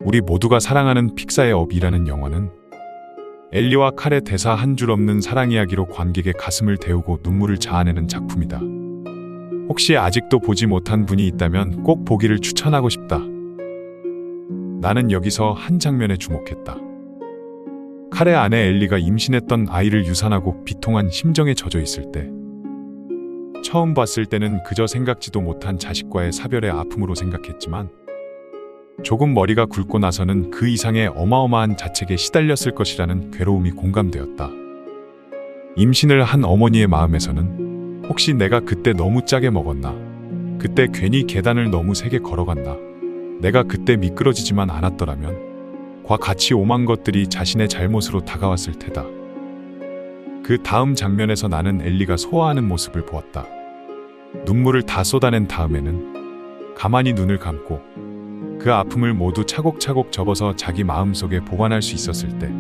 우리 모두가 사랑하는 픽사의 업이라는 영화는 엘리와 칼의 대사 한 줄 없는 사랑 이야기로 관객의 가슴을 데우고 눈물을 자아내는 작품이다. 혹시 아직도 보지 못한 분이 있다면 꼭 보기를 추천하고 싶다. 나는 여기서 한 장면에 주목했다. 칼의 아내 엘리가 임신했던 아이를 유산하고 비통한 심정에 젖어 있을 때, 처음 봤을 때는 그저 생각지도 못한 자식과의 사별의 아픔으로 생각했지만 조금 머리가 굵고 나서는 그 이상의 어마어마한 자책에 시달렸을 것이라는 괴로움이 공감되었다. 임신을 한 어머니의 마음에서는 혹시 내가 그때 너무 짜게 먹었나? 그때 괜히 계단을 너무 세게 걸어갔나? 내가 그때 미끄러지지만 않았더라면 과 같이 오만 것들이 자신의 잘못으로 다가왔을 테다. 그 다음 장면에서 나는 엘리가 소화하는 모습을 보았다. 눈물을 다 쏟아낸 다음에는 가만히 눈을 감고 그 아픔을 모두 차곡차곡 접어서 자기 마음속에 보관할 수 있었을 때,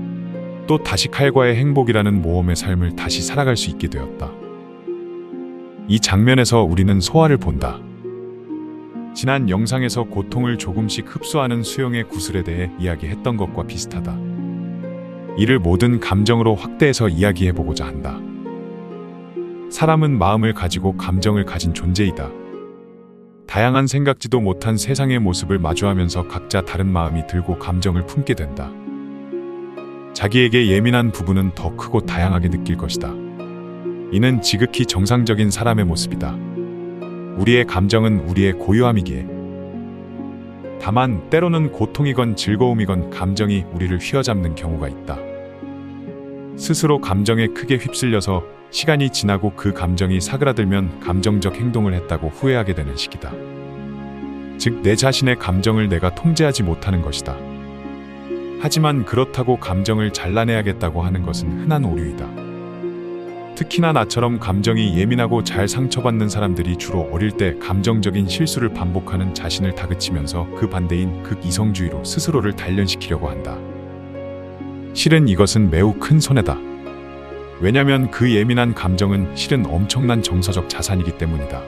또 다시 칼과의 행복이라는 모험의 삶을 다시 살아갈 수 있게 되었다. 이 장면에서 우리는 소화를 본다. 지난 영상에서 고통을 조금씩 흡수하는 수용의 구슬에 대해 이야기했던 것과 비슷하다. 이를 모든 감정으로 확대해서 이야기해보고자 한다. 사람은 마음을 가지고 감정을 가진 존재이다. 다양한 생각지도 못한 세상의 모습을 마주하면서 각자 다른 마음이 들고 감정을 품게 된다. 자기에게 예민한 부분은 더 크고 다양하게 느낄 것이다. 이는 지극히 정상적인 사람의 모습이다. 우리의 감정은 우리의 고유함이기에. 다만 때로는 고통이건 즐거움이건 감정이 우리를 휘어잡는 경우가 있다. 스스로 감정에 크게 휩쓸려서 시간이 지나고 그 감정이 사그라들면 감정적 행동을 했다고 후회하게 되는 시기다. 즉, 내 자신의 감정을 내가 통제하지 못하는 것이다. 하지만 그렇다고 감정을 잘라내야겠다고 하는 것은 흔한 오류이다. 특히나 나처럼 감정이 예민하고 잘 상처받는 사람들이 주로 어릴 때 감정적인 실수를 반복하는 자신을 다그치면서 그 반대인 극이성주의로 스스로를 단련시키려고 한다. 실은 이것은 매우 큰 손해다. 왜냐면 그 예민한 감정은 실은 엄청난 정서적 자산이기 때문이다.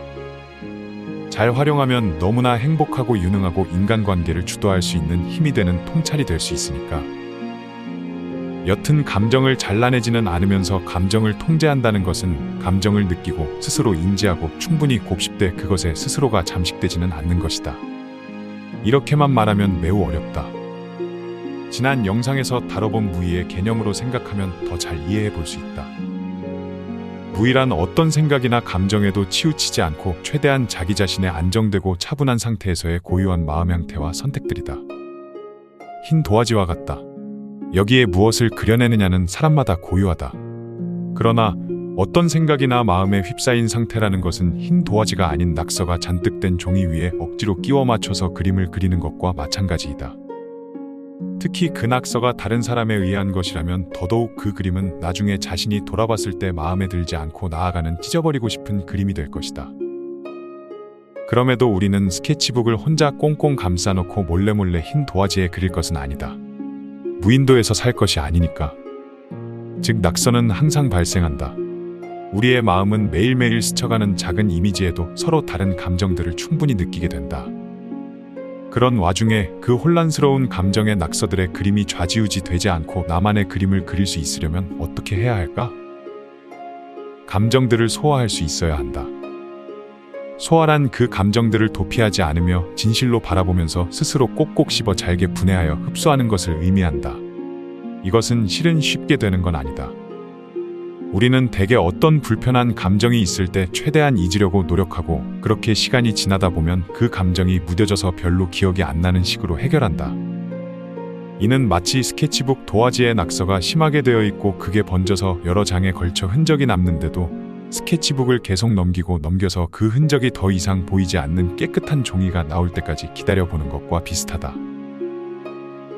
잘 활용하면 너무나 행복하고 유능하고 인간관계를 주도할 수 있는 힘이 되는 통찰이 될 수 있으니까. 여튼 감정을 잘라내지는 않으면서 감정을 통제한다는 것은 감정을 느끼고 스스로 인지하고 충분히 곱씹되 그것에 스스로가 잠식되지는 않는 것이다. 이렇게만 말하면 매우 어렵다. 지난 영상에서 다뤄본 무의의 개념으로 생각하면 더 잘 이해해 볼 수 있다. 무의란 어떤 생각이나 감정에도 치우치지 않고 최대한 자기 자신의 안정되고 차분한 상태에서의 고유한 마음 형태와 선택들이다. 흰 도화지와 같다. 여기에 무엇을 그려내느냐는 사람마다 고유하다. 그러나 어떤 생각이나 마음에 휩싸인 상태라는 것은 흰 도화지가 아닌 낙서가 잔뜩 된 종이 위에 억지로 끼워 맞춰서 그림을 그리는 것과 마찬가지이다. 특히 그 낙서가 다른 사람에 의한 것이라면 더더욱 그 그림은 나중에 자신이 돌아봤을 때 마음에 들지 않고 나아가는 찢어버리고 싶은 그림이 될 것이다. 그럼에도 우리는 스케치북을 혼자 꽁꽁 감싸놓고 몰래몰래 흰 도화지에 그릴 것은 아니다. 무인도에서 살 것이 아니니까. 즉, 낙서는 항상 발생한다. 우리의 마음은 매일매일 스쳐가는 작은 이미지에도 서로 다른 감정들을 충분히 느끼게 된다. 그런 와중에 그 혼란스러운 감정의 낙서들의 그림이 좌지우지 되지 않고 나만의 그림을 그릴 수 있으려면 어떻게 해야 할까? 감정들을 소화할 수 있어야 한다. 소화란 그 감정들을 도피하지 않으며 진실로 바라보면서 스스로 꼭꼭 씹어 잘게 분해하여 흡수하는 것을 의미한다. 이것은 실은 쉽게 되는 건 아니다. 우리는 대개 어떤 불편한 감정이 있을 때 최대한 잊으려고 노력하고 그렇게 시간이 지나다 보면 그 감정이 무뎌져서 별로 기억이 안 나는 식으로 해결한다. 이는 마치 스케치북 도화지의 낙서가 심하게 되어 있고 그게 번져서 여러 장에 걸쳐 흔적이 남는데도 스케치북을 계속 넘겨서 그 흔적이 더 이상 보이지 않는 깨끗한 종이가 나올 때까지 기다려보는 것과 비슷하다.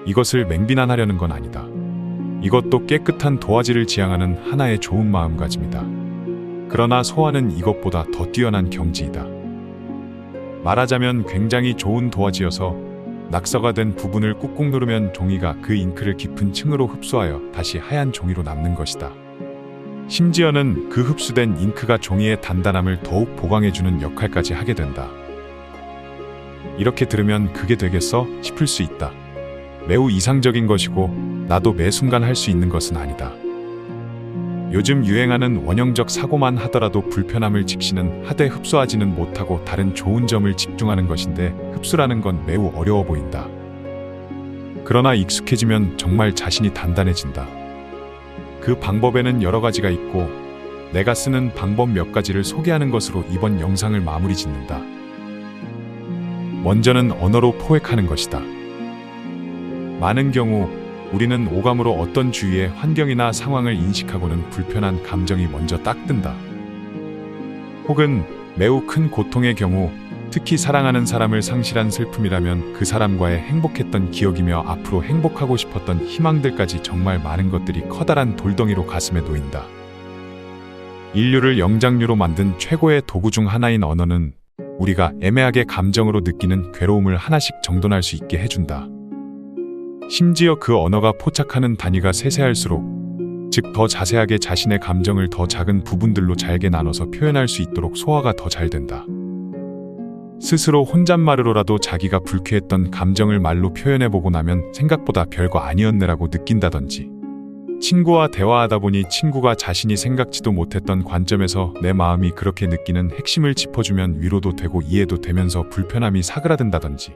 이것을 맹비난하려는 건 아니다. 이것도 깨끗한 도화지를 지향하는 하나의 좋은 마음가짐이다. 그러나 소화는 이것보다 더 뛰어난 경지이다. 말하자면 굉장히 좋은 도화지여서 낙서가 된 부분을 꾹꾹 누르면 종이가 그 잉크를 깊은 층으로 흡수하여 다시 하얀 종이로 남는 것이다. 심지어는 그 흡수된 잉크가 종이의 단단함을 더욱 보강해주는 역할까지 하게 된다. 이렇게 들으면 그게 되겠어? 싶을 수 있다. 매우 이상적인 것이고 나도 매 순간 할 수 있는 것은 아니다. 요즘 유행하는 원형적 사고만 하더라도 불편함을 직시는 하되 흡수하지는 못하고 다른 좋은 점을 집중하는 것인데 흡수라는 건 매우 어려워 보인다. 그러나 익숙해지면 정말 자신이 단단해진다. 그 방법에는 여러 가지가 있고 내가 쓰는 방법 몇 가지를 소개하는 것으로 이번 영상을 마무리 짓는다. 먼저는 언어로 포획하는 것이다. 많은 경우 우리는 오감으로 어떤 주위의 환경이나 상황을 인식하고는 불편한 감정이 먼저 딱 든다. 혹은 매우 큰 고통의 경우, 특히 사랑하는 사람을 상실한 슬픔이라면 그 사람과의 행복했던 기억이며 앞으로 행복하고 싶었던 희망들까지 정말 많은 것들이 커다란 돌덩이로 가슴에 놓인다. 인류를 영장류로 만든 최고의 도구 중 하나인 언어는 우리가 애매하게 감정으로 느끼는 괴로움을 하나씩 정돈할 수 있게 해준다. 심지어 그 언어가 포착하는 단위가 세세할수록, 즉 더 자세하게 자신의 감정을 더 작은 부분들로 잘게 나눠서 표현할 수 있도록 소화가 더 잘 된다. 스스로 혼잣말으로라도 자기가 불쾌했던 감정을 말로 표현해보고 나면 생각보다 별거 아니었네라고 느낀다든지, 친구와 대화하다 보니 친구가 자신이 생각지도 못했던 관점에서 내 마음이 그렇게 느끼는 핵심을 짚어주면 위로도 되고 이해도 되면서 불편함이 사그라든다든지,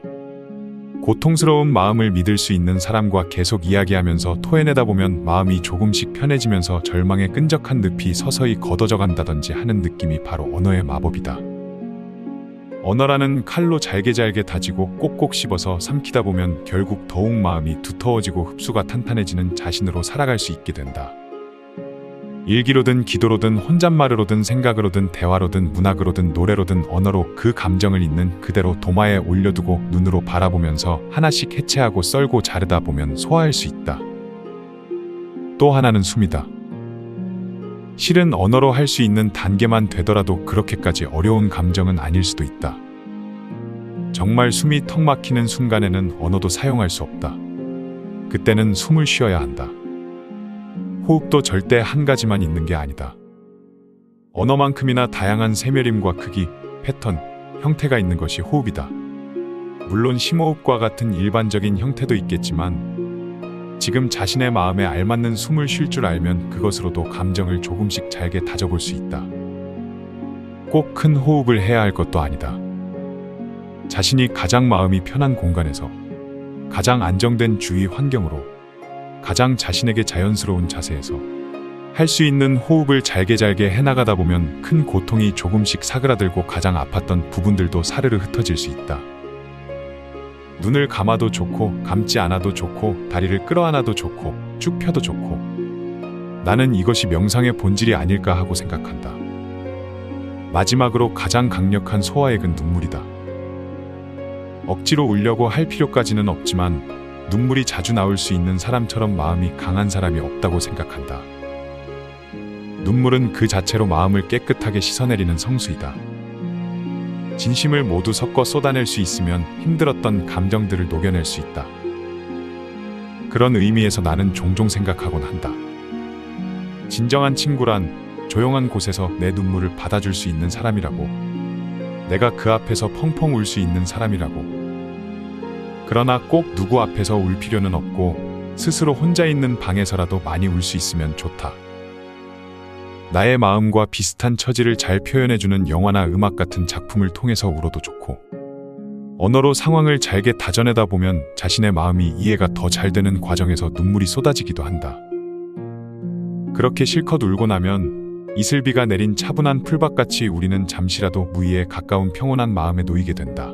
고통스러운 마음을 믿을 수 있는 사람과 계속 이야기하면서 토해내다 보면 마음이 조금씩 편해지면서 절망의 끈적한 늪이 서서히 걷어져 간다든지 하는 느낌이 바로 언어의 마법이다. 언어라는 칼로 잘게 다지고 꼭꼭 씹어서 삼키다 보면 결국 더욱 마음이 두터워지고 흡수가 탄탄해지는 자신으로 살아갈 수 있게 된다. 일기로든 기도로든 혼잣말으로든 생각으로든 대화로든 문학으로든 노래로든 언어로 그 감정을 있는 그대로 도마에 올려두고 눈으로 바라보면서 하나씩 해체하고 썰고 자르다 보면 소화할 수 있다. 또 하나는 숨이다. 실은 언어로 할 수 있는 단계만 되더라도 그렇게까지 어려운 감정은 아닐 수도 있다. 정말 숨이 턱 막히는 순간에는 언어도 사용할 수 없다. 그때는 숨을 쉬어야 한다. 호흡도 절대 한 가지만 있는 게 아니다. 언어만큼이나 다양한 세멸임과 크기, 패턴, 형태가 있는 것이 호흡이다. 물론 심호흡과 같은 일반적인 형태도 있겠지만 지금 자신의 마음에 알맞는 숨을 쉴 줄 알면 그것으로도 감정을 조금씩 잘게 다져볼 수 있다. 꼭 큰 호흡을 해야 할 것도 아니다. 자신이 가장 마음이 편한 공간에서, 가장 안정된 주위 환경으로, 가장 자신에게 자연스러운 자세에서 할 수 있는 호흡을 잘게 해나가다 보면 큰 고통이 조금씩 사그라들고 가장 아팠던 부분들도 사르르 흩어질 수 있다. 눈을 감아도 좋고 감지 않아도 좋고 다리를 끌어안아도 좋고 쭉 펴도 좋고, 나는 이것이 명상의 본질이 아닐까 하고 생각한다. 마지막으로 가장 강력한 소화액은 눈물이다. 억지로 울려고 할 필요까지는 없지만 눈물이 자주 나올 수 있는 사람처럼 마음이 강한 사람이 없다고 생각한다. 눈물은 그 자체로 마음을 깨끗하게 씻어내리는 성수이다. 진심을 모두 섞어 쏟아낼 수 있으면 힘들었던 감정들을 녹여낼 수 있다. 그런 의미에서 나는 종종 생각하곤 한다. 진정한 친구란 조용한 곳에서 내 눈물을 받아줄 수 있는 사람이라고, 내가 그 앞에서 펑펑 울 수 있는 사람이라고. 그러나 꼭 누구 앞에서 울 필요는 없고 스스로 혼자 있는 방에서라도 많이 울 수 있으면 좋다. 나의 마음과 비슷한 처지를 잘 표현해주는 영화나 음악 같은 작품을 통해서 울어도 좋고, 언어로 상황을 잘게 다져내다 보면 자신의 마음이 이해가 더 잘 되는 과정에서 눈물이 쏟아지기도 한다. 그렇게 실컷 울고 나면 이슬비가 내린 차분한 풀밭같이 우리는 잠시라도 무의에 가까운 평온한 마음에 놓이게 된다.